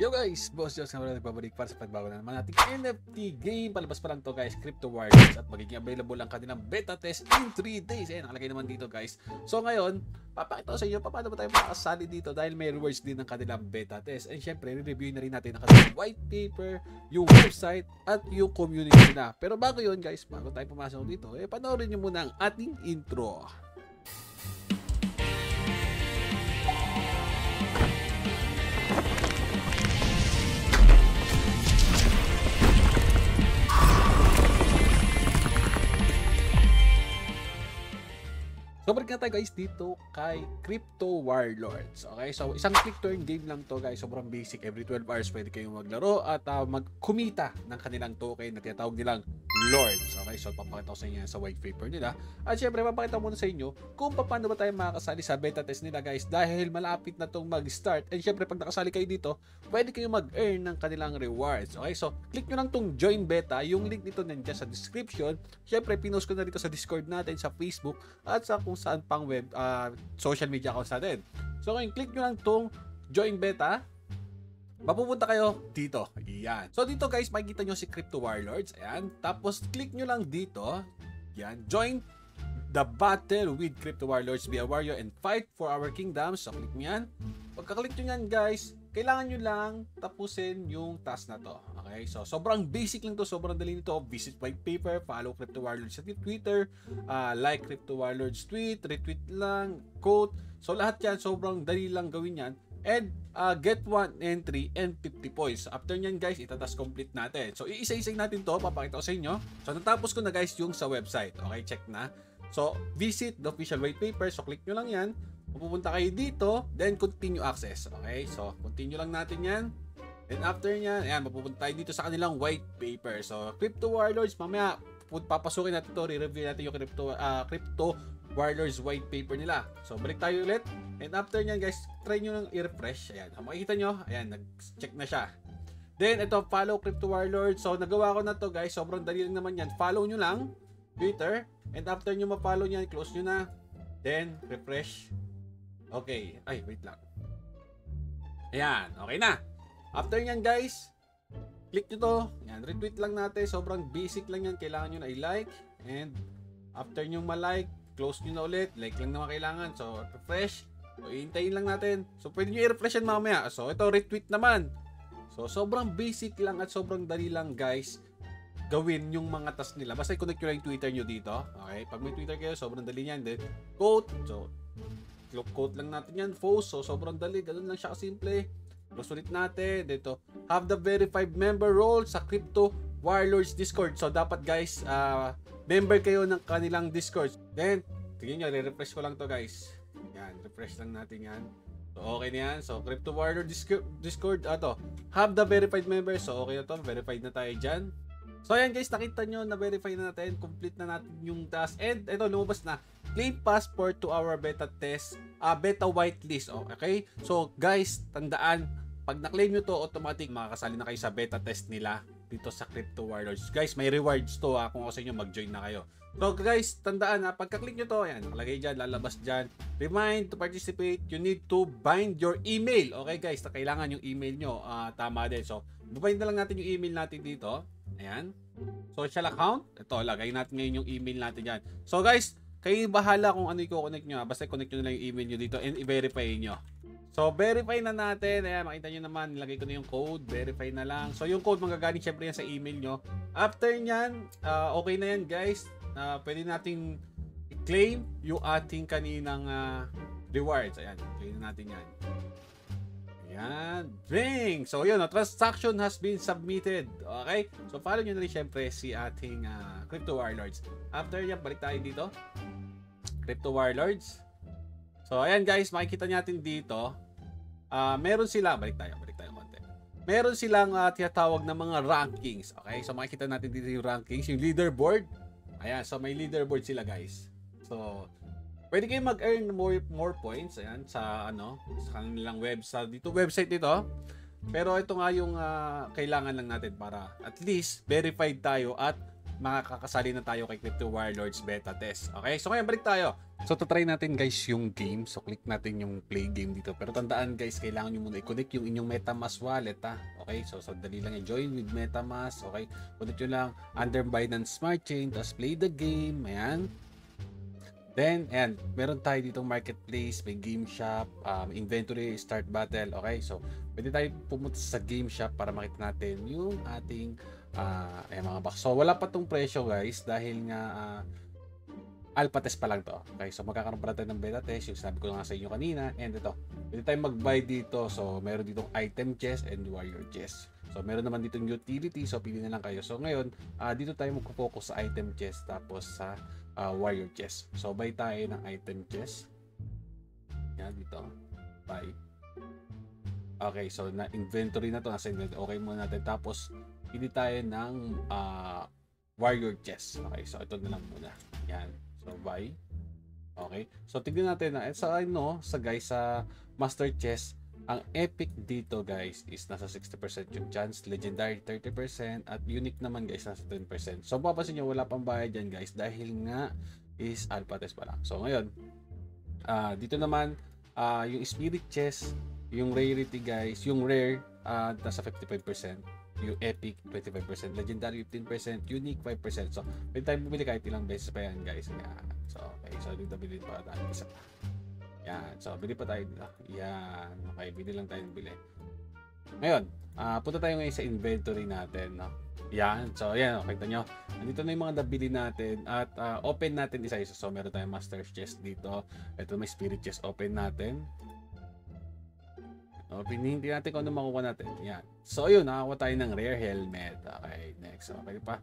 Yo guys, Boss Jones nga pala nagbabalik para sa pagbago na naman nating NFT game. Palabas pa lang to guys, Crypto Warlords, at magiging available ang kanilang beta test in 3 days. Ayan, nakalagay naman dito guys. So ngayon, papakita ko sa inyo paano ba tayo makasali dito dahil may rewards din ng kanilang beta test. And syempre, re-review na rin natin ang kanilang white paper, yung website, at yung community na. Pero bago yun guys, bago tayo pumasok dito, panoorin nyo muna ang ating intro. So balik na tayo guys dito kay Crypto Warlords. Okay, so isang click to earn game lang to guys. Sobrang basic. Every 12 hours pwede kayong maglaro at magkumita ng kanilang token na tinatawag nilang Lords. Okay, so papakita ko sa inyo sa white paper nila. At syempre papakita ko muna sa inyo kung paano ba tayo makakasali sa beta test nila guys. Dahil malapit na tong mag-start. And syempre pag nakasali kayo dito, pwede kayong mag-earn ng kanilang rewards. Okay, so click nyo lang tong join beta. Yung link nito nandiyan sa description. Syempre pinost ko na dito sa Discord natin, sa Facebook, at sa kung saan pang web social media accounts natin. So ngayon, click nyo lang tong join beta. Mapupunta kayo dito. Ayan. So dito guys, makikita nyo si Crypto Warlords. Ayan. Tapos click nyo lang dito. Ayan. Join the battle with Crypto Warlords. Be a warrior and fight for our kingdoms. So click nyo yan. Pagka-click nyo yan guys, kailangan nyo lang tapusin yung task na to. Okay? So sobrang basic lang to. Sobrang dali nito. Visit white paper. Follow Crypto Warlords sa Twitter. Like Crypto Warlords tweet. Retweet lang. Quote. So lahat yan, sobrang dali lang gawin yan. And get 1 entry and 50 points. After nyan guys, itatask complete natin. So iisa-isay natin to, papakita ko sa inyo. So natapos ko na guys yung sa website. Okay, check na. So visit the official white paper. So click nyo lang yan. Pupunta kayo dito, then continue access. Okay, so continue lang natin yan. Then after nyan, ayan, mapupunta tayo dito sa kanilang white paper. So Crypto Warlords, mamaya papasukin natin to, re-review natin yung Crypto Warlords white paper nila. So balik tayo ulit. And after nyan guys, try nyo lang i-refresh. Ayan, makikita nyo, ayan, nag-check na siya. Then ito, follow Crypto Warlords. So nagawa ko na to guys, sobrang dali lang naman yan. Follow nyo lang, Twitter. And after nyo ma-follow nyan, close nyo na. Then refresh. Okay, ay wait lang. Ayan, okay na. After nyan guys, click nyo to. Ayan, retweet lang natin. Sobrang basic lang yan. Kailangan nyo na i-like. And after nyo ma-like, close nyo na ulit. Like lang naman kailangan. So, refresh. So, iintayin lang natin. So, pwede nyo i-refresh yan mamaya. So, ito, retweet naman. So, sobrang basic lang at sobrang dali lang, guys, gawin yung mga task nila. Basta i-connect nyo lang yung Twitter nyo dito. Okay? Pag may Twitter kayo, sobrang dali yan. Then, quote. So, quote lang natin yan. Post. So, sobrang dali. Ganun lang siya kasimple. Close ulit natin. Dito, have the verified member role sa Crypto Warlords Discord. So, dapat, guys, member kayo ng kanilang Discord. Then, tingnan nyo, re-refresh ko lang to guys. Yan, refresh lang natin yan. So, okay na yan. So, Crypto Warlords Discord, have the verified member. So, okay na to. Verified na tayo dyan. So, ayan guys, nakita nyo na verify na natin. Complete na natin yung task. And, ito, lumabas na. Claim passport to our beta test, beta whitelist. Okay? So, guys, tandaan, pag na-claim nyo to, automatic makakasali na kayo sa beta test nila dito sa Crypto Warlords. Guys, may rewards to kung ako sa inyo mag-join na kayo. So guys, tandaan pagka-click nyo to, ayan, nakalagay dyan, lalabas dyan. Remind to participate, you need to bind your email. Okay guys, kailangan yung email nyo, tama din. So, bind na lang natin yung email natin dito. Ayan. Social account. Ito, lagay natin ngayon yung email natin dyan. So guys, kayo bahala kung ano i-connect nyo. Basta i-connect nyo na lang yung email nyo dito and i-verify nyo. So, verify na natin. Ayan, makita nyo naman, nilagay ko na yung code. Verify na lang. So, yung code magagaling syempre yan sa email nyo. After nyan, okay na yan guys. Pwede nating i-claim yung ating kaninang rewards. Ayan, claim na natin yan. Ayan, bing! So, yun, transaction has been submitted. Okay? So, follow nyo na rin syempre si ating Crypto Warlords. After yan, balik tayo dito. Crypto Warlords. So, ayan guys, makikita natin dito, meron sila, balik tayo konti. Meron silang tinatawag na mga rankings. Okay, so makikita natin dito yung rankings, yung leaderboard. Ayan, so may leaderboard sila guys. So, pwede kayong mag-earn more points, ayan, sa kanilang website dito. Pero ito nga yung kailangan lang natin para at least verified tayo at makakasali na tayo kay Crypto Warlords beta test. Okay, so ngayon balik tayo. So try natin guys yung game. So click natin yung play game dito. Pero tandaan guys, kailangan nyo muna i-connect yung inyong MetaMask wallet ha. Okay, so dali lang yan. Join with MetaMask. Okay, connect nyo lang under Binance Smart Chain. Tapos play the game. Ayan. Then, ayan, meron tayo ditong marketplace, may game shop, inventory, start battle. Okay, so pwede tayo pumunta sa game shop para makita natin yung ating mga box. So wala pa tong presyo guys dahil nga alpha test pa lang to. Okay, so magkakaroon pa tayo ng beta test, yung sabi ko nga sa inyo kanina. And ito, pwede tayo mag-buy dito. So meron ditong item chest and warrior chest. So meron naman ditong utility, so pili na lang kayo. So ngayon, dito tayo magpo-focus sa item chest tapos sa warrior chest. So buy tayo ng item chest. Yan dito. Buy. Okay, so na inventory na to, nasa inventory. Okay muna natin. Tapos pili tayo ng warrior chest. Okay, so ito na lang muna. Yan. So buy. Okay. So tignan natin na sa guys sa master chest, ang epic dito guys is nasa 60% yung chance, legendary 30% at unique naman guys nasa 10%. So papansin nyo wala pang bayad dyan guys dahil nga is alpha test pa lang. So ngayon dito naman yung spirit chest, yung rarity guys, yung rare nasa 55%, yung epic 25%, legendary 15%, unique 5%. So pwede tayo bumili kahit ilang beses pa yan guys. Yan. So okay, so dito bilhin pa tayo isa pa. Yan. So, bili pa tayo dito. Yan. Okay, bili lang tayo ng bili. Ngayon, punta tayo ngayon sa inventory natin. No? Yan. So, yan. Kita nyo. Nandito na yung mga nabili natin. At open natin isa-isa. So, meron tayong master chest dito. Ito may spirit chest. Open natin. Pinihintay natin kung ano makuha natin. Yan. So, yun. Nakakuha tayo ng rare helmet. Okay, next. Okay pa.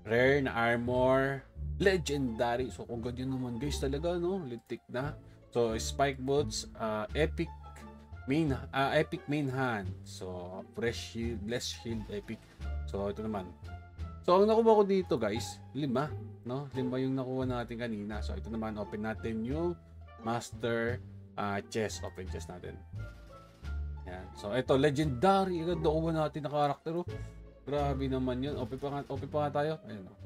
Rare na armor. Legendary. So kung ganyan naman guys talaga no, litik na. So spike boots, epic main hand. So fresh shield, blessed shield, epic. So ito naman. So ang nakuha ko dito guys, 5, no? 5 yung nakuha natin kanina. So ito naman, open natin yung master chest, open chest natin. Yan. So ito legendary, agad nakuha natin na karakter. Oh. Grabe naman 'yun. Open pa nga tayo. Ayun oh.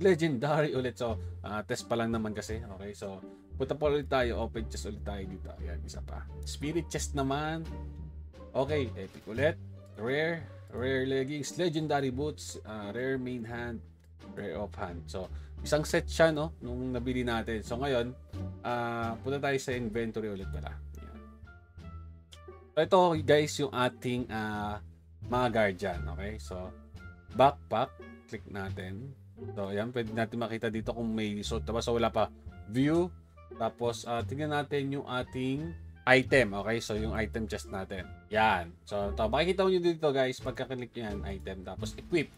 Legendary ulit. So, test pa lang naman kasi. Okay, so, punta pa ulit tayo. Open chest ulit tayo dito. Ayan, isa pa. Spirit chest naman. Okay, epic ulit. Rare leggings. Legendary boots. Rare main hand. Rare off hand. So, isang set siya, no? Nung nabili natin. So, ngayon, punta tayo sa inventory ulit pala. Ayan. So, ito, guys, yung ating mga guardian. Okay, so, backpack. Click natin. So, ayan, pwede natin makita dito kung may result. So, wala pa. View. Tapos, tingnan natin yung ating item. Okay, so yung item chest natin. Yan. So, makikita nyo dito guys, pagka-click nyo yan, item. Tapos, equip.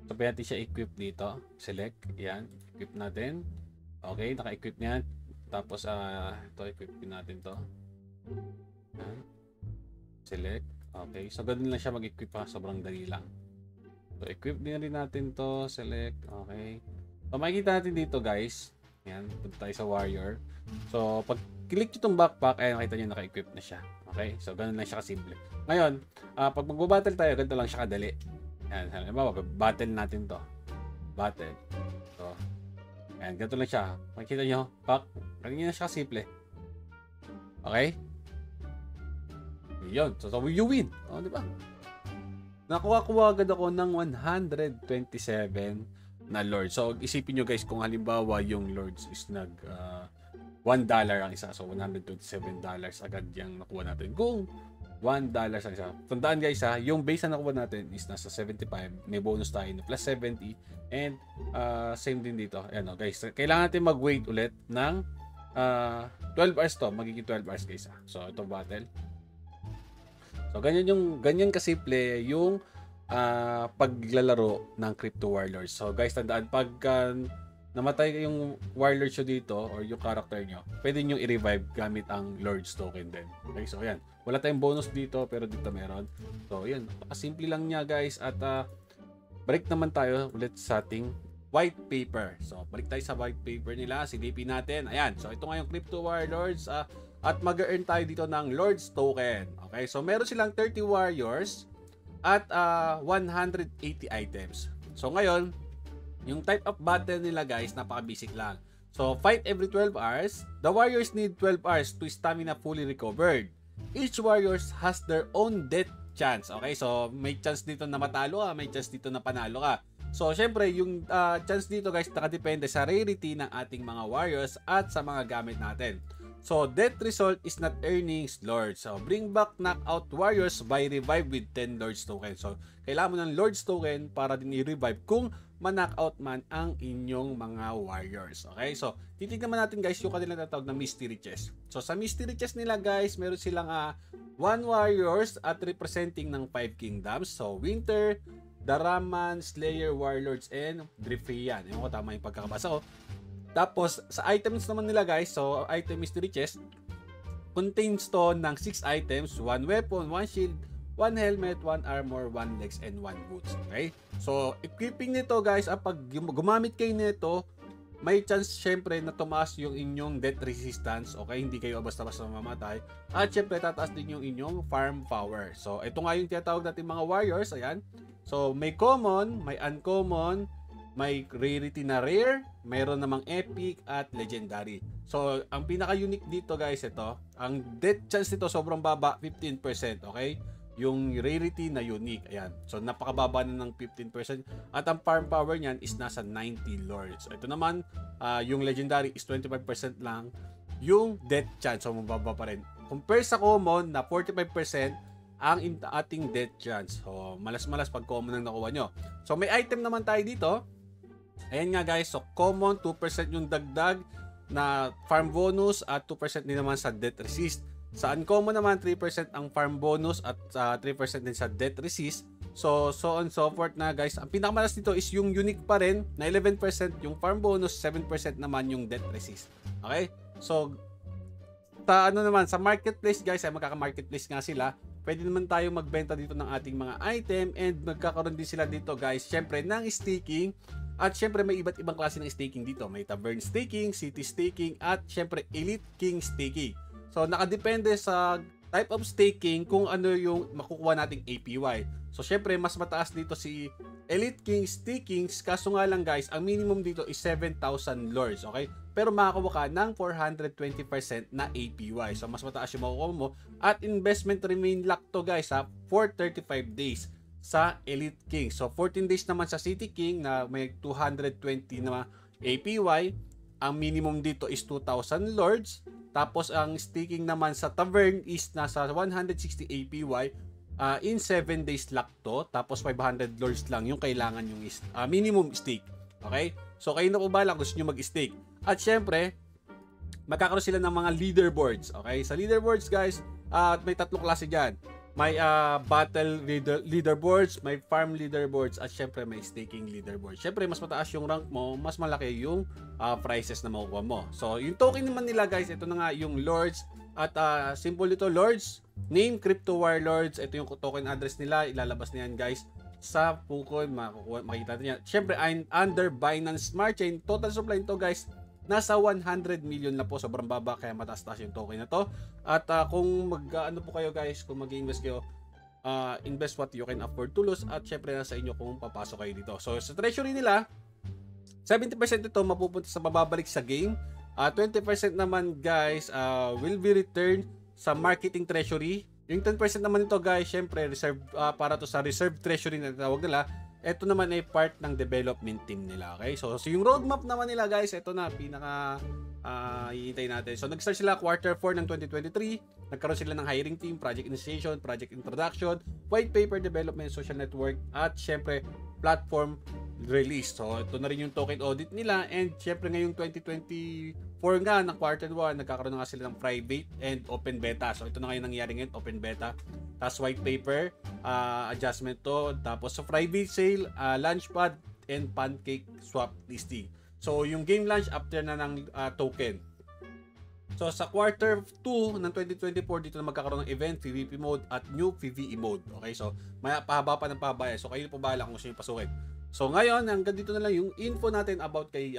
So, pwede natin siya equip dito. Select. Yan. Equip natin. Okay, naka-equip niyan. Tapos, ito, equip natin to. Yan. Select. Okay, so ganun lang siya mag-equip pa. Sobrang dali lang. So, equip din rin natin to. Select. Okay. So, makikita natin dito, guys. Yan. Punta tayo sa warrior. So, pag click nyo itong backpack, ay nakita nyo naka-equip na siya. Okay. So, ganun lang siya kasimple. Ngayon, pag magbabattle tayo, ganito lang siya kadali. Yan. Halimbawa, battle natin to. Battle. So, yan. Ganito lang siya. Makikita nyo. Back. Ganyan na siya kasimple. Okay. Yun. So, you win. O, di ba? Nakuha agad ako ng 127 na Lords. So, isipin nyo guys, kung halimbawa yung Lords is $1 ang isa. So, $127 agad yung nakuha natin. Kung $1 ang isa. Tandaan guys ha, yung base na nakuha natin is nasa 75. May bonus tayo na plus 70. And, same din dito. Ayan o guys, kailangan natin mag-wait ulit ng 12 hours to. Magiging 12 hours guys ha. So, ito battle. So, ganyan kasimple yung paglalaro ng Crypto Warlords. So, guys, tandaan, pag namatay yung Warlords nyo dito or yung character nyo, pwede nyo i-revive gamit ang Lords token din. Okay, so, ayan. Wala tayong bonus dito, pero dito meron. So, ayan. Simple lang niya, guys. At, balik naman tayo ulit sa ating white paper. So, balik tayo sa white paper nila. Silipin natin. Ayan. So, ito nga yung Crypto Warlords. At mag-earn tayo dito ng Lords token. Okay, so meron silang 30 warriors at 180 items. So ngayon, Yung type of battle nila guys, napaka-basic lang. So, fight every 12 hours. The warriors need 12 hours to stamina fully recovered. Each warriors has their own death chance. Okay, so may chance dito na matalo ka, may chance dito na panalo ka. So, syempre, yung chance dito guys, nakadepende sa rarity ng ating mga warriors at sa mga gamit natin. So, death result is not earnings Lords. So, bring back knockout warriors by revive with 10 Lords token. So, kailangan mo ng Lords token para din i-revive kung ma-knockout man ang inyong mga warriors. Okay? So, titignan natin guys yung kanilang tatawag na mystery chest. So, sa mystery chest nila guys, meron silang 1 warriors at representing ng 5 kingdoms. So, Winter, Daraman, Slayer, Warlords, and Drifrian. Ewan ko tama yung pagkakabasa ko. Tapos, sa items naman nila guys, so item mystery chest, contains to ng 6 items, 1 weapon, 1 shield, 1 helmet, 1 armor, 1 legs, and 1 boots. Okay? So, equipping nito guys, pag gumamit kayo nito, may chance syempre na tumaas yung inyong death resistance. Okay? Hindi kayo basta-basta mamamatay. At syempre, tataas din yung inyong farm power. So, ito nga yung tinatawag natin mga warriors. Ayan. So, may common, may uncommon, may rarity na rare, mayroon namang epic at legendary. So, ang pinaka-unique dito guys, ito, ang death chance nito sobrang baba, 15%, okay? Yung rarity na unique, ayan. So, napakababa na ng 15%. At ang farm power niyan is nasa 90 lords. Ito naman, yung legendary is 25% lang. Yung death chance, so mababa pa rin. Compare sa common na 45%, ang ating death chance. So, malas-malas pag common ang nakuha nyo. So, may item naman tayo dito. Ayan nga guys, so common 2% yung dagdag na farm bonus at 2% din naman sa death resist. Sa uncommon naman 3% ang farm bonus at 3% din sa death resist. So on so forth na guys. Ang pinakamalas dito is yung unique pa rin na 11% yung farm bonus, 7% naman yung death resist. Okay? So sa naman sa marketplace guys, ay magkaka-marketplace nga sila. Pwede naman tayo magbenta dito ng ating mga item and magkakaroon din sila dito guys, syempre ng staking. At syempre may iba't ibang klase ng staking dito. May tavern staking, city staking, at syempre elite king staking. So nakadepende sa type of staking kung ano yung makukuha nating APY. So syempre mas mataas dito si elite king staking, kaso nga lang guys, ang minimum dito is 7,000 lords, okay? Pero makakuha ka ng 420% na APY. So mas mataas yung makukuha mo. At investment remain locked to guys for 35 days sa Elite King. So 14 days naman sa City King na may 220 na APY. Ang minimum dito is 2,000 lords. Tapos ang staking naman sa Tavern is nasa 160 APY. In 7 days lock to. Tapos 500 lords lang yung kailangan yung minimum stake. Okay? So kayo na po bala gusto nyo mag-stake. At syempre, magkakaroon sila ng mga leaderboards. Okay? Sa leaderboards guys, may tatlong klase dyan. May battle leaderboards, may farm leaderboards, at syempre may staking leaderboards. Syempre, mas mataas yung rank mo, mas malaki yung prizes na makukuha mo. So, yung token naman nila guys, ito na nga yung Lords. At simple ito, Lords, name Crypto Warlords. Ito yung token address nila, ilalabas na yan guys sa Pukoy, makikita natin yan. Syempre, under Binance Smart Chain, total supply nito guys, nasa 100 million na po, sobrang baba, kaya mataas-taas yung token na to. At kung ano po kayo guys, kung mag-invest kayo, invest what you can afford to lose, at syempre nasa inyo kung papasok kayo dito. So sa treasury nila, 70% ito mapupunta sa mababalik sa game, 20% naman guys will be returned sa marketing treasury. Yung 10% naman ito guys, syempre reserve, para to sa reserve treasury na tawag nila. Ito naman ay part ng development team nila. Okay? So yung roadmap naman nila guys, ito na pinaka hihintay natin. So nag-start sila quarter 4 ng 2023. Nagkaroon sila ng hiring team, project initiation, project introduction, white paper development, social network, at syempre platform release. So ito na rin yung token audit nila, and syempre ngayong 2024 nga ng quarter 1, nagkakaroon na nga sila ng private and open beta. So ito na ngayon nangyari ngayon, open beta. Tapos white paper, adjustment to. Tapos sa private sale, launchpad, and pancake swap listing. So yung game launch after na ng token. So sa quarter 2 ng 2024, dito na magkakaroon ng event, PvP mode at new PvE mode. Okay, so may pahaba pa ng pahabaya. So kayo po bahala kung gusto nyo pasukin. So ngayon, hanggang dito na lang yung info natin about kay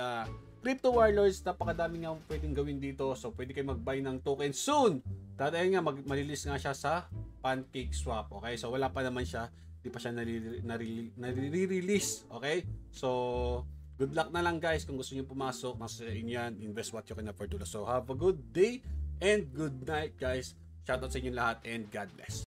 Crypto Warlords. Napakadami nga pwedeng gawin dito. So pwede kayo mag-buy ng token soon. Dahil nga, malilis nga siya sa pancake swap. Okay, so wala pa naman siya. Hindi pa siya nare-release. Okay, so Good luck na lang guys kung gusto niyo pumasok. Nasa sa inyo yan. Invest what you can afford to lose. So have a good day and good night guys. Shoutout sa inyo lahat and God bless.